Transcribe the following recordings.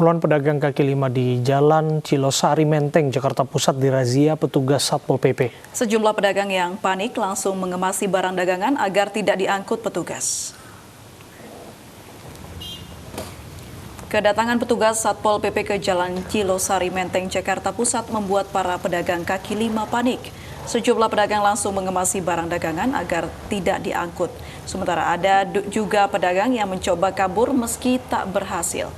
Puluhan pedagang kaki lima di Jalan Cilosari Menteng, Jakarta Pusat dirazia petugas Satpol PP. Sejumlah pedagang yang panik langsung mengemasi barang dagangan agar tidak diangkut petugas. Kedatangan petugas Satpol PP ke Jalan Cilosari Menteng, Jakarta Pusat membuat para pedagang kaki lima panik. Sejumlah pedagang langsung mengemasi barang dagangan agar tidak diangkut. Sementara ada juga pedagang yang mencoba kabur meski tak berhasil.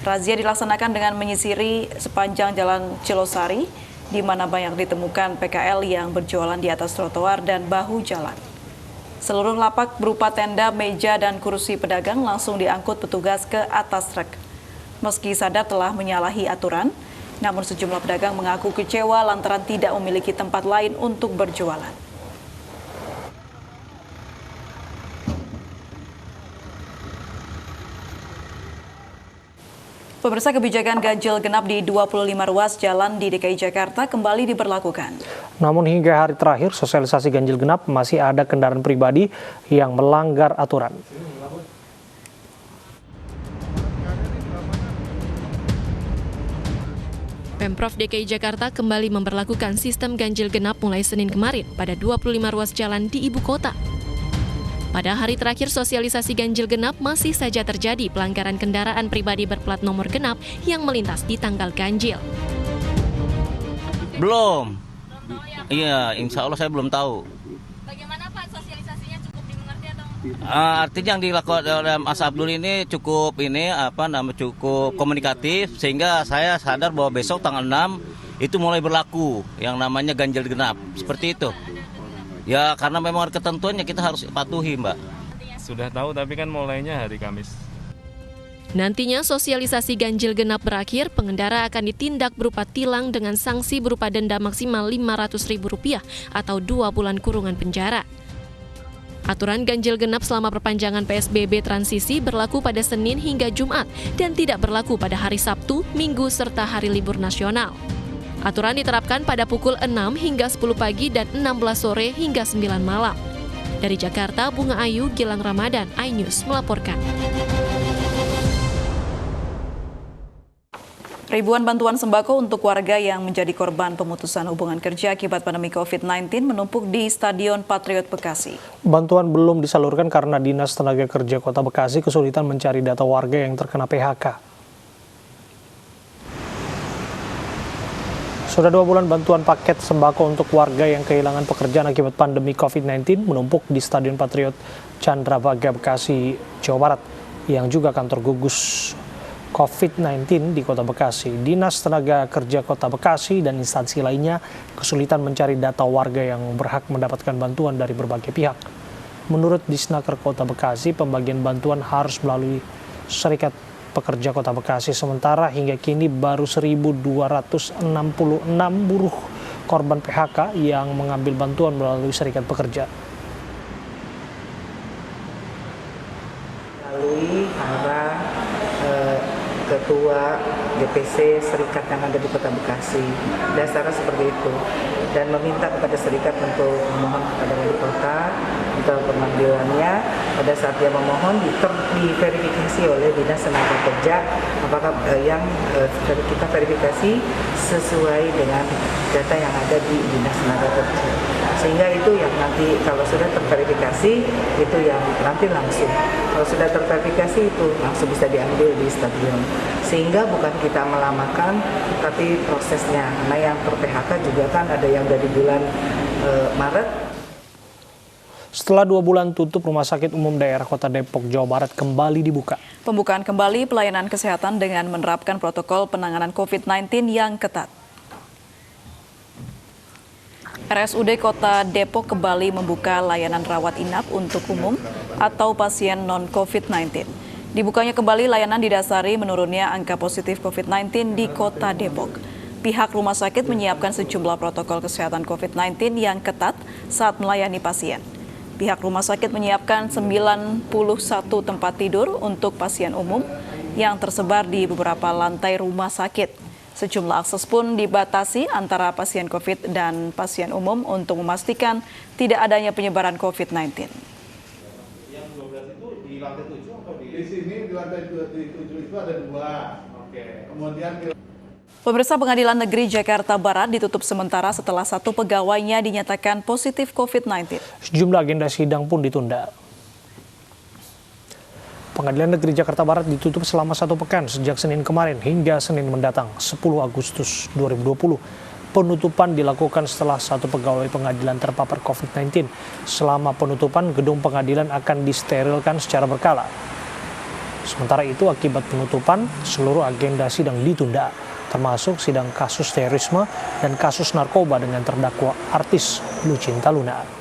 Razia dilaksanakan dengan menyisiri sepanjang Jalan Cilosari, di mana banyak ditemukan PKL yang berjualan di atas trotoar dan bahu jalan. Seluruh lapak berupa tenda, meja, dan kursi pedagang langsung diangkut petugas ke atas truk. Meski sadar telah menyalahi aturan, namun sejumlah pedagang mengaku kecewa lantaran tidak memiliki tempat lain untuk berjualan. Pemirsa, kebijakan ganjil genap di 25 ruas jalan di DKI Jakarta kembali diberlakukan. Namun hingga hari terakhir sosialisasi ganjil genap masih ada kendaraan pribadi yang melanggar aturan. Pemprov DKI Jakarta kembali memberlakukan sistem ganjil genap mulai Senin kemarin pada 25 ruas jalan di ibu kota. Pada hari terakhir sosialisasi ganjil genap masih saja terjadi pelanggaran kendaraan pribadi berplat nomor genap yang melintas di tanggal ganjil. Belum. Iya, insya Allah saya belum tahu. Bagaimana Pak, sosialisasinya cukup dimengerti atau? Artinya yang dilakukan oleh Mas Abdul ini cukup cukup komunikatif sehingga saya sadar bahwa besok tanggal 6 itu mulai berlaku yang namanya ganjil genap. Seperti itu. Ya karena memang ketentuannya kita harus patuhi, Mbak. Sudah tahu tapi kan mulainya hari Kamis. Nantinya sosialisasi ganjil genap berakhir, pengendara akan ditindak berupa tilang dengan sanksi berupa denda maksimal Rp500.000 atau 2 bulan kurungan penjara. Aturan ganjil genap selama perpanjangan PSBB transisi berlaku pada Senin hingga Jumat dan tidak berlaku pada hari Sabtu, Minggu, serta hari libur nasional. Aturan diterapkan pada pukul 6 hingga 10 pagi dan 16 sore hingga 9 malam. Dari Jakarta, Bunga Ayu, Gilang Ramadan, iNews melaporkan. Ribuan bantuan sembako untuk warga yang menjadi korban pemutusan hubungan kerja akibat pandemi COVID-19 menumpuk di Stadion Patriot Bekasi. Bantuan belum disalurkan karena Dinas Tenaga Kerja Kota Bekasi kesulitan mencari data warga yang terkena PHK. Sudah 2 bulan bantuan paket sembako untuk warga yang kehilangan pekerjaan akibat pandemi COVID-19 menumpuk di Stadion Patriot Candrabaga Bekasi, Jawa Barat, yang juga kantor gugus COVID-19 di Kota Bekasi. Dinas Tenaga Kerja Kota Bekasi dan instansi lainnya kesulitan mencari data warga yang berhak mendapatkan bantuan dari berbagai pihak. Menurut Disnaker Kota Bekasi, pembagian bantuan harus melalui Serikat Pekerja Kota Bekasi, sementara hingga kini baru 1.266 buruh korban PHK yang mengambil bantuan melalui Serikat Pekerja. Melalui para ketua DPC Serikat yang ada di Kota Bekasi, dasarnya seperti itu, dan meminta kepada Serikat untuk memohon kepada Wali Kota untuk pemanggilannya. Pada saat dia memohon diverifikasi oleh Dinas Tenaga Kerja apakah yang kita verifikasi sesuai dengan data yang ada di Dinas Tenaga Kerja, sehingga itu yang nanti kalau sudah terverifikasi itu yang nanti langsung, kalau sudah terverifikasi itu langsung bisa diambil di stadion, sehingga bukan kita melamakan tapi prosesnya. Karena yang ter-PHK juga kan ada yang dari bulan Maret. Setelah 2 bulan tutup, Rumah Sakit Umum Daerah Kota Depok, Jawa Barat kembali dibuka. Pembukaan kembali pelayanan kesehatan dengan menerapkan protokol penanganan COVID-19 yang ketat. RSUD Kota Depok kembali membuka layanan rawat inap untuk umum atau pasien non-COVID-19. Dibukanya kembali layanan didasari menurunnya angka positif COVID-19 di Kota Depok. Pihak rumah sakit menyiapkan sejumlah protokol kesehatan COVID-19 yang ketat saat melayani pasien. Pihak rumah sakit menyiapkan 91 tempat tidur untuk pasien umum yang tersebar di beberapa lantai rumah sakit. Sejumlah akses pun dibatasi antara pasien COVID dan pasien umum untuk memastikan tidak adanya penyebaran COVID-19. Yang 12 itu di lantai 7 atau di sini di lantai 7 itu ada 2. Pemirsa, Pengadilan Negeri Jakarta Barat ditutup sementara setelah satu pegawainya dinyatakan positif COVID-19. Sejumlah agenda sidang pun ditunda. Pengadilan Negeri Jakarta Barat ditutup selama 1 pekan sejak Senin kemarin hingga Senin mendatang 10 Agustus 2020. Penutupan dilakukan setelah satu pegawai pengadilan terpapar COVID-19. Selama penutupan, gedung pengadilan akan disterilkan secara berkala. Sementara itu, akibat penutupan, seluruh agenda sidang ditunda, termasuk sidang kasus terorisme dan kasus narkoba dengan terdakwa artis Lucinta Luna.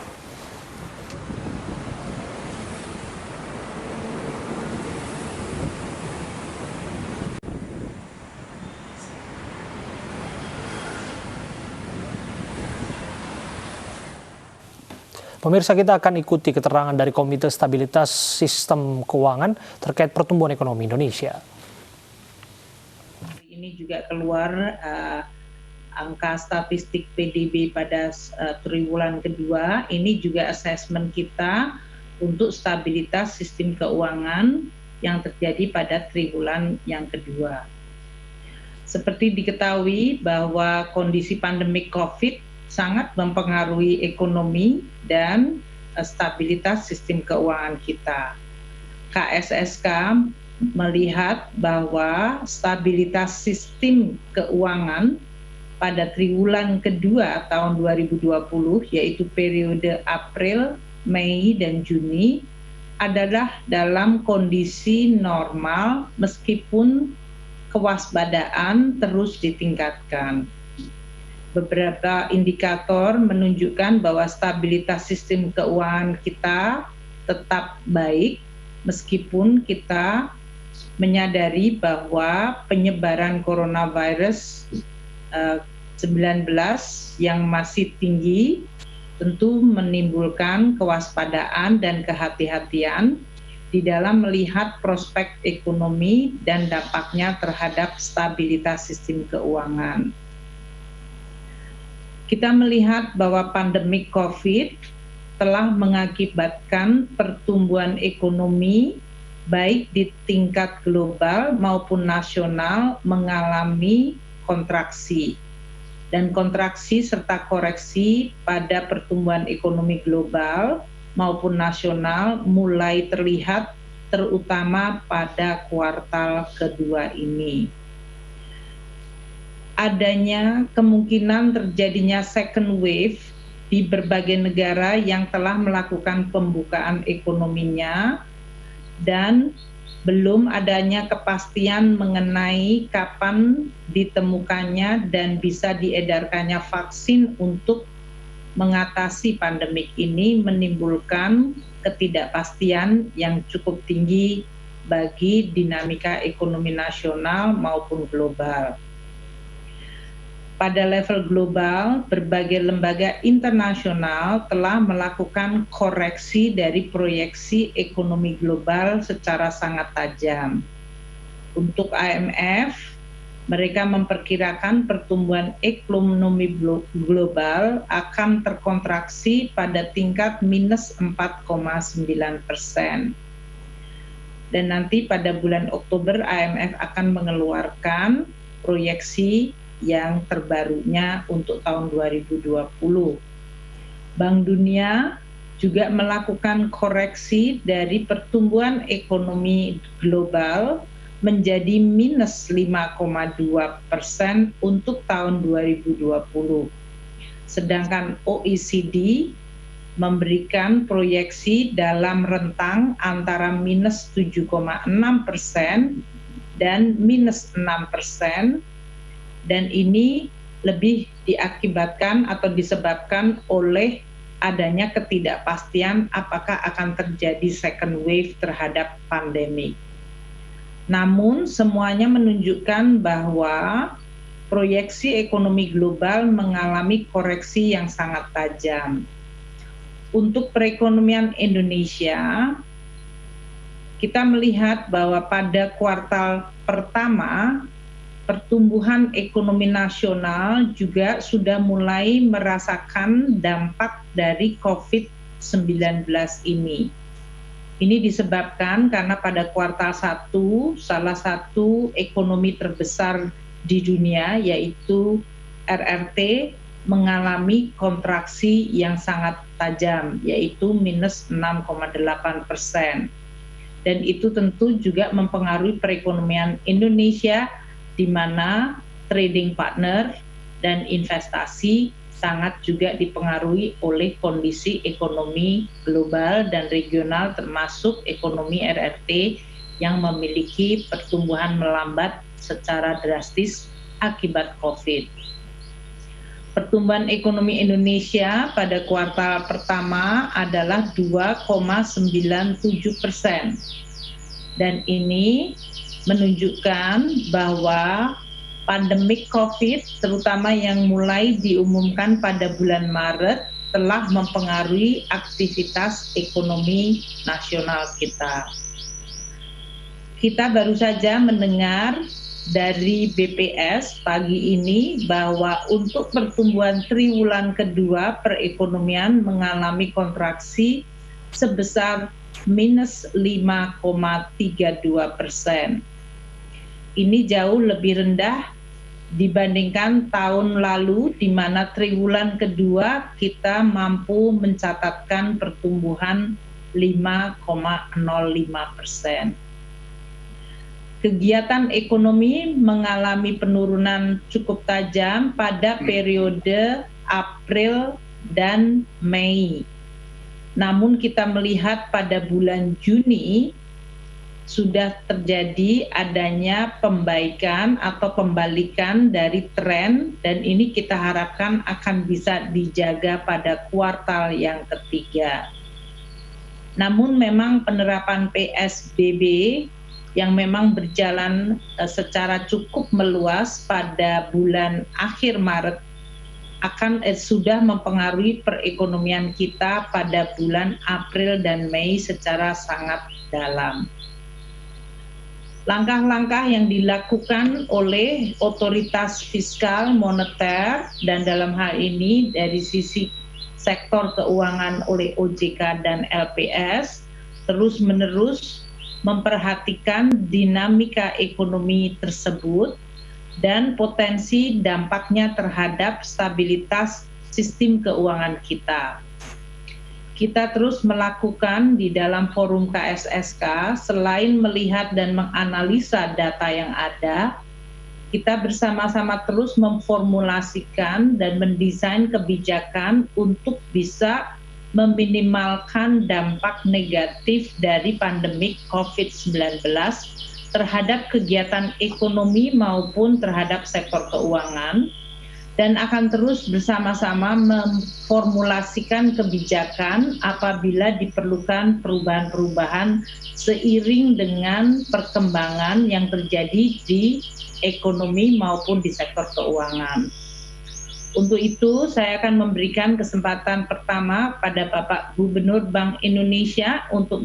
Pemirsa, kita akan ikuti keterangan dari Komite Stabilitas Sistem Keuangan terkait pertumbuhan ekonomi Indonesia. Ini juga keluar angka statistik PDB pada triwulan kedua. Ini juga asesmen kita untuk stabilitas sistem keuangan yang terjadi pada triwulan yang kedua. Seperti diketahui bahwa kondisi pandemi COVID sangat mempengaruhi ekonomi dan stabilitas sistem keuangan kita. KSSK melihat bahwa stabilitas sistem keuangan pada triwulan kedua tahun 2020, yaitu periode April, Mei, dan Juni, adalah dalam kondisi normal meskipun kewaspadaan terus ditingkatkan. Beberapa indikator menunjukkan bahwa stabilitas sistem keuangan kita tetap baik meskipun kita menyadari bahwa penyebaran coronavirus 19 yang masih tinggi tentu menimbulkan kewaspadaan dan kehati-hatian di dalam melihat prospek ekonomi dan dampaknya terhadap stabilitas sistem keuangan. Kita melihat bahwa pandemi COVID telah mengakibatkan pertumbuhan ekonomi baik di tingkat global maupun nasional mengalami kontraksi. Dan kontraksi serta koreksi pada pertumbuhan ekonomi global maupun nasional mulai terlihat terutama pada kuartal kedua ini. Adanya kemungkinan terjadinya second wave di berbagai negara yang telah melakukan pembukaan ekonominya dan belum adanya kepastian mengenai kapan ditemukannya dan bisa diedarkannya vaksin untuk mengatasi pandemik ini menimbulkan ketidakpastian yang cukup tinggi bagi dinamika ekonomi nasional maupun global. Pada level global, berbagai lembaga internasional telah melakukan koreksi dari proyeksi ekonomi global secara sangat tajam. Untuk IMF, mereka memperkirakan pertumbuhan ekonomi global akan terkontraksi pada tingkat minus 4,9%. Dan nanti pada bulan Oktober, IMF akan mengeluarkan proyeksi yang terbarunya untuk tahun 2020. Bank Dunia juga melakukan koreksi dari pertumbuhan ekonomi global menjadi minus 5,2% untuk tahun 2020. Sedangkan OECD memberikan proyeksi dalam rentang antara minus 7,6% dan minus 6%. Dan ini lebih diakibatkan atau disebabkan oleh adanya ketidakpastian apakah akan terjadi second wave terhadap pandemi. Namun semuanya menunjukkan bahwa proyeksi ekonomi global mengalami koreksi yang sangat tajam. Untuk perekonomian Indonesia, kita melihat bahwa pada kuartal pertama pertumbuhan ekonomi nasional juga sudah mulai merasakan dampak dari COVID-19 ini. Ini disebabkan karena pada kuartal 1 salah satu ekonomi terbesar di dunia yaitu RRT mengalami kontraksi yang sangat tajam yaitu minus 6,8%. Dan itu tentu juga mempengaruhi perekonomian Indonesia di mana trading partner dan investasi sangat juga dipengaruhi oleh kondisi ekonomi global dan regional termasuk ekonomi RRT yang memiliki pertumbuhan melambat secara drastis akibat COVID. Pertumbuhan ekonomi Indonesia pada kuartal pertama adalah 2,97%. Dan ini menunjukkan bahwa pandemik COVID, terutama yang mulai diumumkan pada bulan Maret, telah mempengaruhi aktivitas ekonomi nasional kita. Kita baru saja mendengar dari BPS pagi ini bahwa untuk pertumbuhan triwulan kedua perekonomian mengalami kontraksi sebesar minus 5,32%. Ini jauh lebih rendah dibandingkan tahun lalu di mana triwulan kedua kita mampu mencatatkan pertumbuhan 5,05%. Kegiatan ekonomi mengalami penurunan cukup tajam pada periode April dan Mei. Namun kita melihat pada bulan Juni sudah terjadi adanya pembaikan atau pembalikan dari tren dan ini kita harapkan akan bisa dijaga pada kuartal yang ketiga. Namun memang penerapan PSBB yang memang berjalan secara cukup meluas pada bulan akhir Maret sudah mempengaruhi perekonomian kita pada bulan April dan Mei secara sangat dalam. Langkah-langkah yang dilakukan oleh otoritas fiskal moneter dan dalam hal ini dari sisi sektor keuangan oleh OJK dan LPS terus-menerus memperhatikan dinamika ekonomi tersebut dan potensi dampaknya terhadap stabilitas sistem keuangan kita. Kita terus melakukan di dalam forum KSSK, selain melihat dan menganalisa data yang ada, kita bersama-sama terus memformulasikan dan mendesain kebijakan untuk bisa meminimalkan dampak negatif dari pandemik COVID-19 terhadap kegiatan ekonomi maupun terhadap sektor keuangan, dan akan terus bersama-sama memformulasikan kebijakan apabila diperlukan perubahan-perubahan seiring dengan perkembangan yang terjadi di ekonomi maupun di sektor keuangan. Untuk itu, saya akan memberikan kesempatan pertama pada Bapak Gubernur Bank Indonesia untuk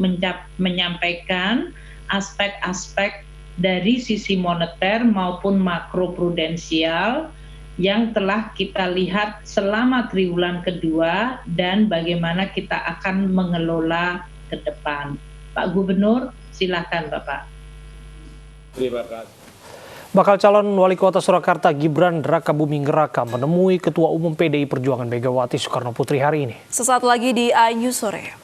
menyampaikan aspek-aspek dari sisi moneter maupun makroprudensial yang telah kita lihat selama triwulan kedua dan bagaimana kita akan mengelola ke depan. Pak Gubernur, silakan Bapak. Terima kasih. Bakal calon wali kota Surakarta Gibran Rakabuming Raka menemui Ketua Umum PDI Perjuangan Megawati Soekarno Putri hari ini. Sesaat lagi di iNews Sore.